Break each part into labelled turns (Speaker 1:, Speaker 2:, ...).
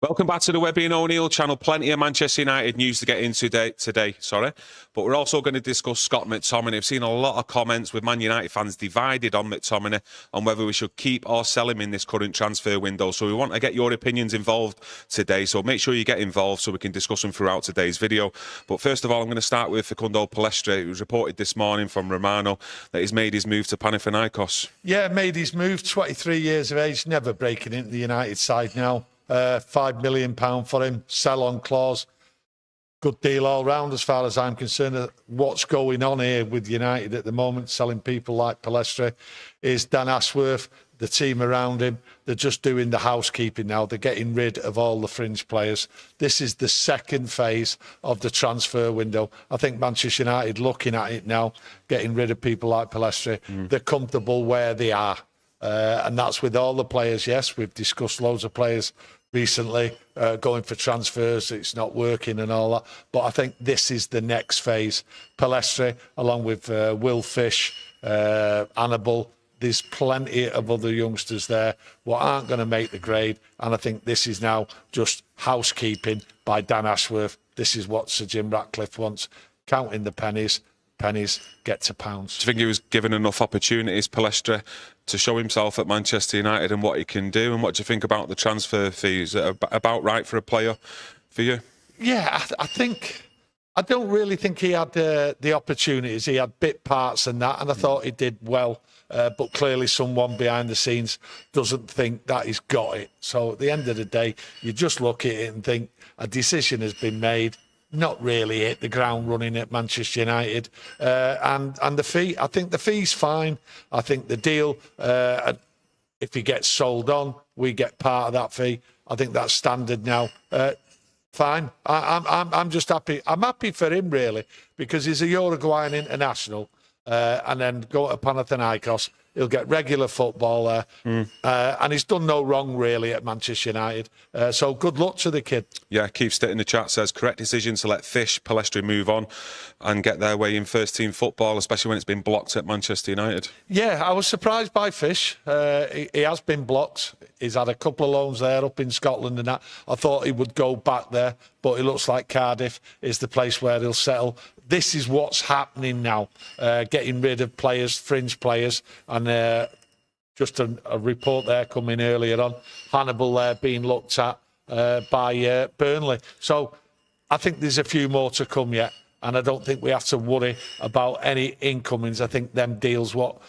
Speaker 1: Welcome back to the Webby O'Neill channel. Plenty of Manchester United news to get into today. But we're also going to discuss Scott McTominay. I've seen a lot of comments with Man United fans divided on McTominay on whether we should keep or sell him in this current transfer window. So we want to get your opinions involved today. So make sure you get involved so we can discuss them throughout today's video. But first of all, I'm going to start with Facundo Palestre. It was reported this morning from Romano that he's made his move to Panathinaikos.
Speaker 2: Yeah, made his move, 23 years of age, never breaking into the United side now. £5 million for him, sell-on clause. Good deal all round as far as I'm concerned. What's going on here with United at the moment, selling people like Palestre, is Dan Ashworth, the team around him, they're just doing the housekeeping now. They're getting rid of all the fringe players. This is the second phase of the transfer window. I think Manchester United looking at it now, getting rid of people like Palestre. They're comfortable where they are. And that's with all the players. Yes, we've discussed loads of players recently going for transfers. It's not working and all that. But I think this is the next phase. Palestre, along with Will Fish, Hannibal. There's plenty of other youngsters there who aren't going to make the grade. And I think this is now just housekeeping by Dan Ashworth. This is what Sir Jim Ratcliffe wants. Counting the pennies get to pounds.
Speaker 1: Do you think he was given enough opportunities, Palestre, to show himself at Manchester United and what he can do? And what do you think about the transfer fees? Is it about right for a player for you?
Speaker 2: Yeah, I don't really think he had the opportunities. He had bit parts and that, and I thought he did well. But clearly someone behind the scenes doesn't think that he's got it. So at the end of the day, you just look at it and think a decision has been made. Not really hit the ground running at Manchester United. And the fee, I think the fee's fine. I think the deal, if he gets sold on, we get part of that fee. I think that's standard now. Fine. I'm just happy. I'm happy for him, really, because he's a Uruguayan international. And then go to Panathinaikos. He'll get regular football there. And he's done no wrong, really, at Manchester United. So good luck to the kid.
Speaker 1: Yeah, Keith Stitt in the chat says, correct decision to let Fish, Palestre move on and get their way in first-team football, especially when it's been blocked at Manchester United.
Speaker 2: Yeah, I was surprised by Fish. He has been blocked. He's had a couple of loans there up in Scotland and that. I thought he would go back there, but it looks like Cardiff is the place where he'll settle. This is what's happening now, getting rid of players, fringe players, and just a report there coming earlier on, Hannibal there being looked at by Burnley. So I think there's a few more to come yet, and I don't think we have to worry about any incomings. I think them deals, what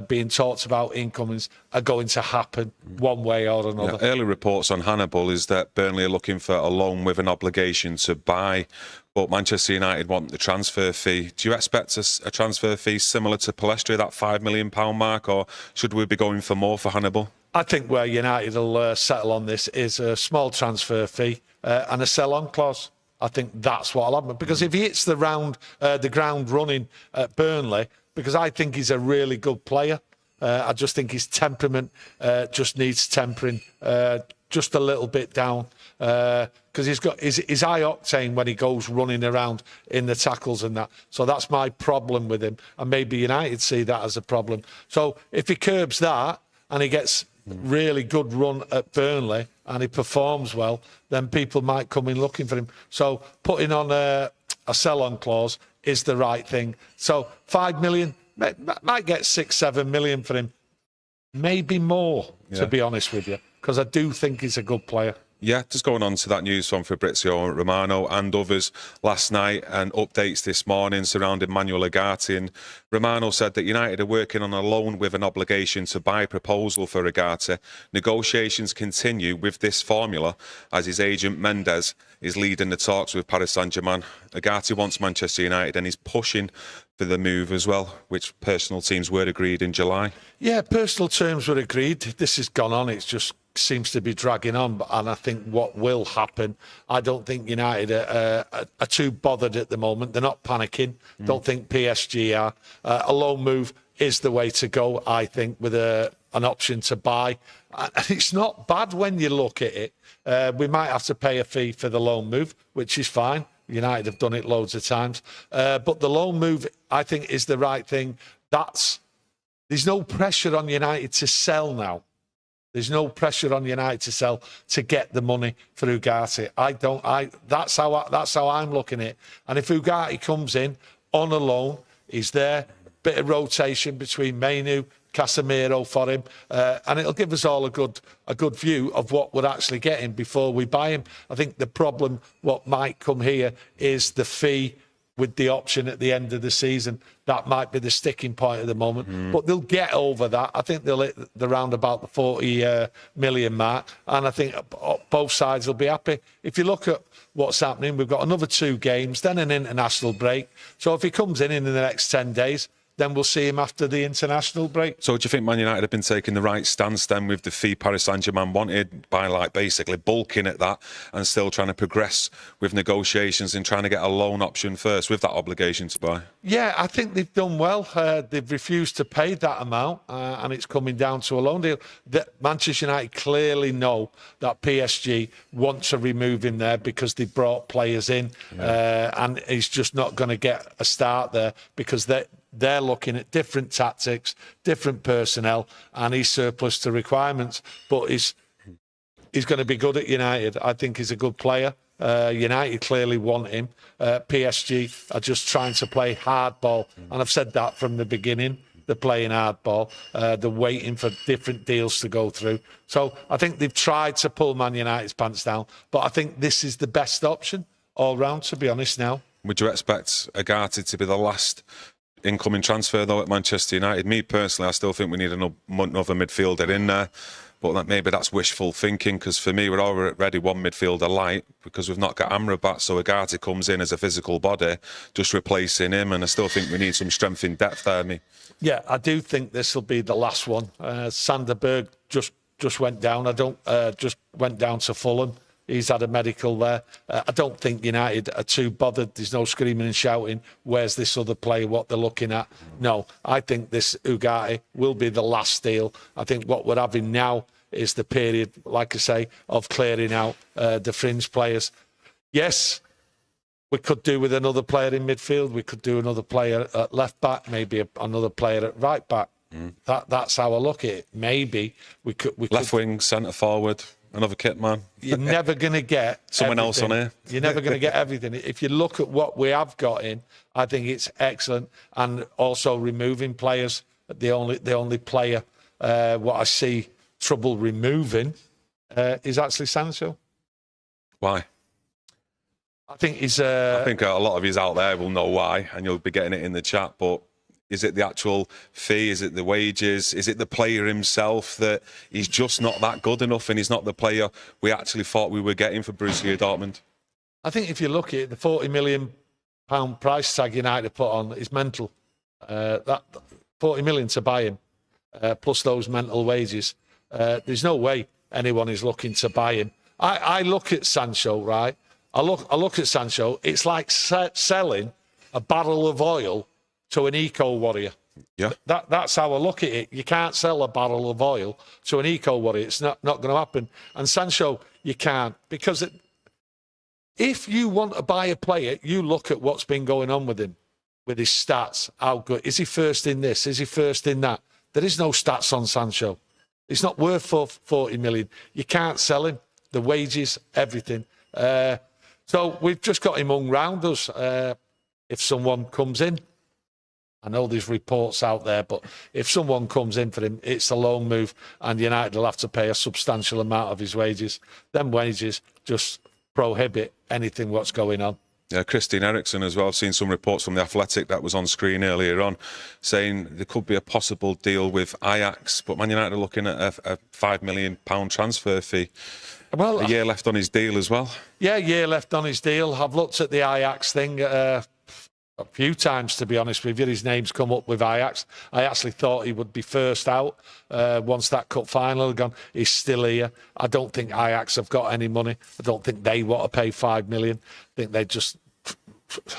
Speaker 2: being talked about incomings, are going to happen one way or another.
Speaker 1: Yeah, early reports on Hannibal is that Burnley are looking for a loan with an obligation to buy, but Manchester United want the transfer fee. Do you expect a transfer fee similar to Palestre, that £5 million mark, or should we be going for more for Hannibal?
Speaker 2: I think where United will settle on this is a small transfer fee and a sell-on clause. I think that's what will happen. Because if he hits the ground running at Burnley, because I think he's a really good player, I just think his temperament just needs tempering just a little bit down. Because he's got his high octane when he goes running around in the tackles and that. So that's my problem with him. And maybe United see that as a problem. So if he curbs that and he gets really good run at Burnley and he performs well, then people might come in looking for him. So putting on a sell-on clause is the right thing. So 5 million, might get 6-7 million for him. Maybe more, to be honest with you, because I do think he's a good player.
Speaker 1: Yeah, just going on to that news from Fabrizio Romano and others last night and updates this morning surrounding Manuel Ugarte. And Romano said that United are working on a loan with an obligation to buy proposal for Ugarte. Negotiations continue with this formula as his agent Mendes is leading the talks with Paris Saint-Germain. Ugarte wants Manchester United and he's pushing for the move as well, which personal teams were agreed in July.
Speaker 2: Yeah, personal terms were agreed. This has gone on. It's just seems to be dragging on, and I think what will happen, I don't think United are too bothered at the moment. They're not panicking. Don't think PSG are. A loan move is the way to go, I think, with an option to buy. And it's not bad when you look at it. We might have to pay a fee for the loan move, which is fine. United have done it loads of times. But the loan move, I think, is the right thing. There's no pressure on United to sell now. There's no pressure on United to sell to get the money for Ugarte. That's how I'm looking at it. And if Ugarte comes in on a loan, he's there, bit of rotation between Manu, Casemiro for him, and it'll give us all a good view of what we're actually getting before we buy him. I think the problem, what might come here, is the fee with the option at the end of the season. That might be the sticking point at the moment. But they'll get over that. I think they'll hit around about the 40 million mark, and I think both sides will be happy. If you look at what's happening, we've got another 2 games, then an international break. So if he comes in the next 10 days, then we'll see him after the international break.
Speaker 1: So do you think Man United have been taking the right stance then with the fee Paris Saint-Germain wanted by like basically bulking at that and still trying to progress with negotiations and trying to get a loan option first with that obligation to buy?
Speaker 2: Yeah, I think they've done well. They've refused to pay that amount and it's coming down to a loan deal. Manchester United clearly know that PSG want to remove him there because they brought players in and he's just not going to get a start there because they're looking at different tactics, different personnel, and he's surplus to requirements. But he's going to be good at United. I think he's a good player. United clearly want him. PSG are just trying to play hardball, and I've said that from the beginning. They're playing hardball. They're waiting for different deals to go through. So I think they've tried to pull Man United's pants down, but I think this is the best option all round, to be honest now.
Speaker 1: Would you expect Ugarte to be the last incoming transfer, though, at Manchester United? Me, personally, I still think we need another midfielder in there. But maybe that's wishful thinking, because for me, we're already one midfielder light because we've not got Amrabat. So Ugarte comes in as a physical body, just replacing him. And I still think we need some strength in depth there, me.
Speaker 2: Yeah, I do think this will be the last one. Sanderberg just went down. Just went down to Fulham. He's had a medical there. I don't think United are too bothered. There's no screaming and shouting, where's this other player, what they're looking at. No, I think this Ugarte will be the last deal. I think what we're having now is the period, like I say, of clearing out the fringe players. Yes, we could do with another player in midfield. We could do another player at left back, maybe another player at right back. That's how I look at it. Maybe we could...
Speaker 1: Left wing, centre forward... Another kit man.
Speaker 2: You're never going to get
Speaker 1: someone else on here.
Speaker 2: You're never going to get everything. If you look at what we have got in, I think it's excellent. And also removing players. The only player what I see trouble removing is actually Sancho.
Speaker 1: Why?
Speaker 2: I think he's.
Speaker 1: I think a lot of yous out there will know why, and you'll be getting it in the chat. But is it the actual fee? Is it the wages? Is it the player himself that he's just not that good enough and he's not the player we actually thought we were getting for Borussia Dortmund?
Speaker 2: I think if you look at it, the £40 million price tag United put on is mental. That 40 million to buy him, plus those mental wages. There's no way anyone is looking to buy him. I look at Sancho, right? I look at Sancho. It's like selling a barrel of oil to an eco-warrior. Yeah. That's how I look at it. You can't sell a barrel of oil to an eco-warrior. It's not going to happen. And Sancho, you can't. Because if you want to buy a player, you look at what's been going on with him, with his stats. How good? Is he first in this? Is he first in that? There is no stats on Sancho. It's not worth 40 million. You can't sell him. The wages, everything. So we've just got him hung round us. If someone comes in, I know there's reports out there, but if someone comes in for him, it's a loan move, and United will have to pay a substantial amount of his wages. Them wages just prohibit anything what's going on.
Speaker 1: Yeah, Christian Eriksen as well. I've seen some reports from The Athletic that was on screen earlier on saying there could be a possible deal with Ajax, but Man United are looking at a £5 million transfer fee. Well, a year left on his deal as well. Yeah,
Speaker 2: a year left on his deal. I've looked at the Ajax thing a few times, to be honest with you. His name's come up with Ajax. I actually thought he would be first out once that cup final had gone. He's still here. I don't think Ajax have got any money. I don't think they want to pay $5 million. I think they just...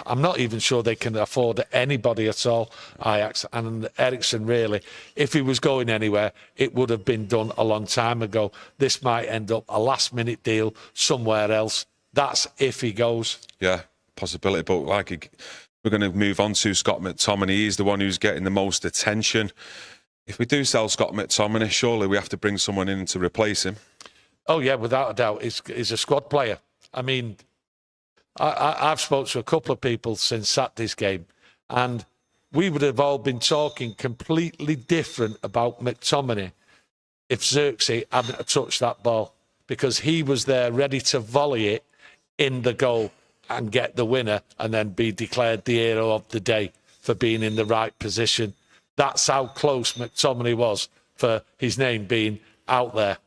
Speaker 2: I'm not even sure they can afford anybody at all, Ajax. And Eriksen, really, if he was going anywhere, it would have been done a long time ago. This might end up a last-minute deal somewhere else. That's if he goes.
Speaker 1: Yeah, possibility. But we're going to move on to Scott McTominay. He's the one who's getting the most attention. If we do sell Scott McTominay, surely we have to bring someone in to replace him.
Speaker 2: Oh, yeah, without a doubt. He's a squad player. I mean, I've spoken to a couple of people since Saturday's game, and we would have all been talking completely different about McTominay if Xerxes hadn't touched that ball, because he was there ready to volley it in the goal and get the winner and then be declared the hero of the day for being in the right position. That's how close McTominay was for his name being out there.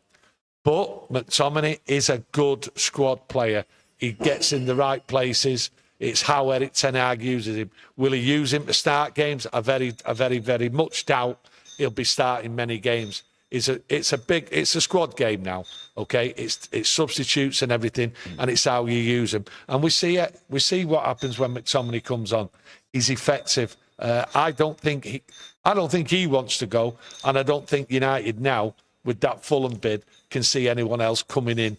Speaker 2: But McTominay is a good squad player. He gets in the right places. It's how Erik ten Hag uses him. Will he use him to start games? I very much doubt he'll be starting many games. It's a squad game now. Okay, it's substitutes and everything, and it's how you use him. And we see it. We see what happens when McTominay comes on. He's effective. I don't think he wants to go, and I don't think United now, with that Fulham bid, can see anyone else coming in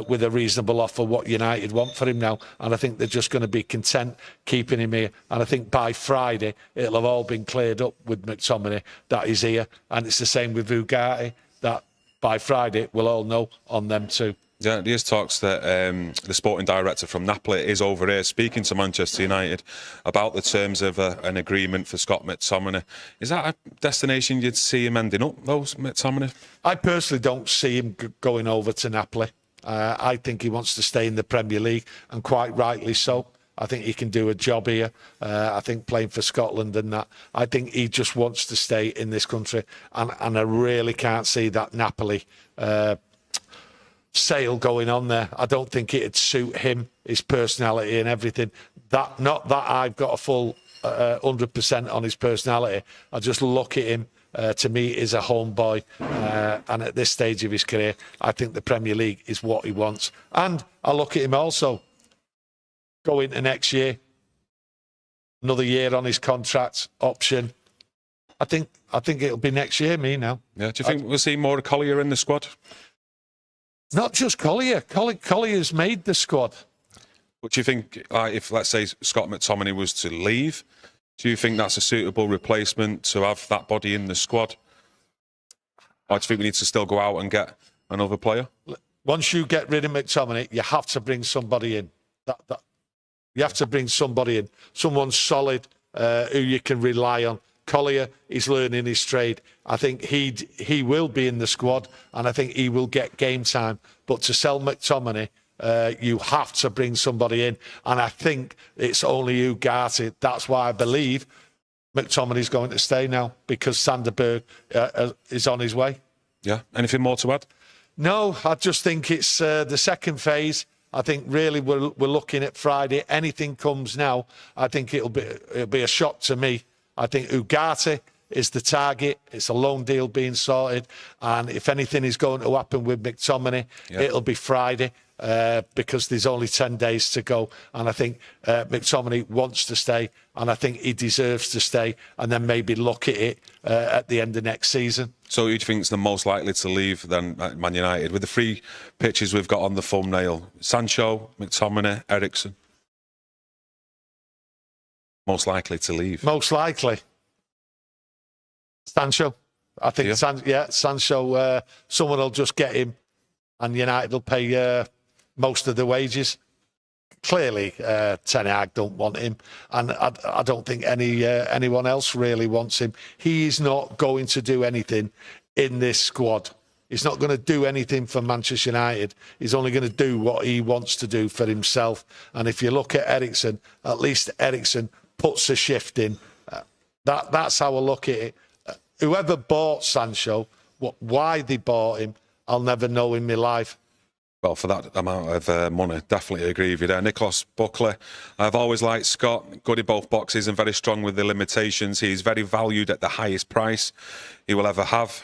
Speaker 2: with a reasonable offer what United want for him now. And I think they're just going to be content keeping him here. And I think by Friday, it'll have all been cleared up with McTominay that he's here. And it's the same with Ugarte, that by Friday, we'll all know on them too.
Speaker 1: Yeah, there's talks that the sporting director from Napoli is over here speaking to Manchester United about the terms of an agreement for Scott McTominay. Is that a destination you'd see him ending up, though, McTominay? I
Speaker 2: personally don't see him going over to Napoli. I think he wants to stay in the Premier League, and quite rightly so. I think he can do a job here. I think playing for Scotland and that. I think he just wants to stay in this country, and I really can't see that Napoli sale going on there. I don't think it'd suit him, his personality and everything. Not that I've got a full 100% on his personality. I just look at him. To me, is a homeboy, and at this stage of his career, I think the Premier League is what he wants. And I look at him also going into next year, another year on his contract option. I think it'll be next year. Me now.
Speaker 1: Yeah. Do you think we'll see more Collier in the squad?
Speaker 2: Not just Collier. Collier's made the squad.
Speaker 1: But do you think, if let's say Scott McTominay was to leave, do you think that's a suitable replacement to have that body in the squad? Or do you think we need to still go out and get another player?
Speaker 2: Once you get rid of McTominay, you have to bring somebody in. You have to bring somebody in. Someone solid who you can rely on. Collier is learning his trade. I think he will be in the squad, and I think he will get game time. But to sell McTominay, you have to bring somebody in, and I think it's only Ugarte. That's why I believe McTominay's going to stay now, because Sanderberg is on his way.
Speaker 1: Yeah. Anything more to add?
Speaker 2: No, I just think it's the second phase. I think really we're looking at Friday. Anything comes now, I think it'll be a shock to me. I think Ugarte is the target. It's a loan deal being sorted, and if anything is going to happen with McTominay, it'll be Friday. Because there's only 10 days to go, and I think McTominay wants to stay, and I think he deserves to stay, and then maybe look at it at the end of next season.
Speaker 1: So who do you think is the most likely to leave then at Man United? With the three pictures we've got on the thumbnail, Sancho, McTominay, Eriksen. Most likely to leave? Most likely.
Speaker 2: Sancho. I think, Sancho, someone will just get him, and United will pay most of the wages. Clearly, Ten Hag don't want him, and I don't think anyone else really wants him. He is not going to do anything in this squad. He's not going to do anything for Manchester United. He's only going to do what he wants to do for himself. And if you look at Eriksen, at least Eriksen puts a shift in. That's how I look at it. Whoever bought Sancho, why they bought him, I'll never know in my life.
Speaker 1: Well, for that amount of money, definitely agree with you there. Nicholas Buckley, I've always liked Scott, good in both boxes and very strong with the limitations. He's very valued at the highest price he will ever have.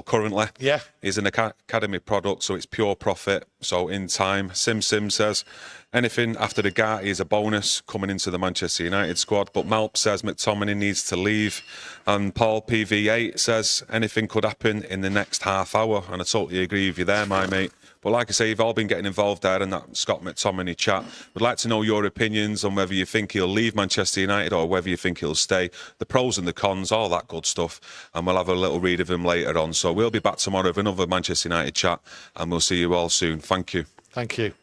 Speaker 1: Currently.
Speaker 2: Yeah.
Speaker 1: He's an academy product, so it's pure profit. So in time, Sim says, anything after the Ugarte is a bonus coming into the Manchester United squad. But Malp says McTominay needs to leave. And Paul PV8 says anything could happen in the next half hour. And I totally agree with you there, my mate. But like I say, you've all been getting involved there in that Scott McTominay chat. We'd like to know your opinions on whether you think he'll leave Manchester United or whether you think he'll stay. The pros and the cons, all that good stuff. And we'll have a little read of him later on. So we'll be back tomorrow with another Manchester United chat, and we'll see you all soon. Thank you.
Speaker 2: Thank you.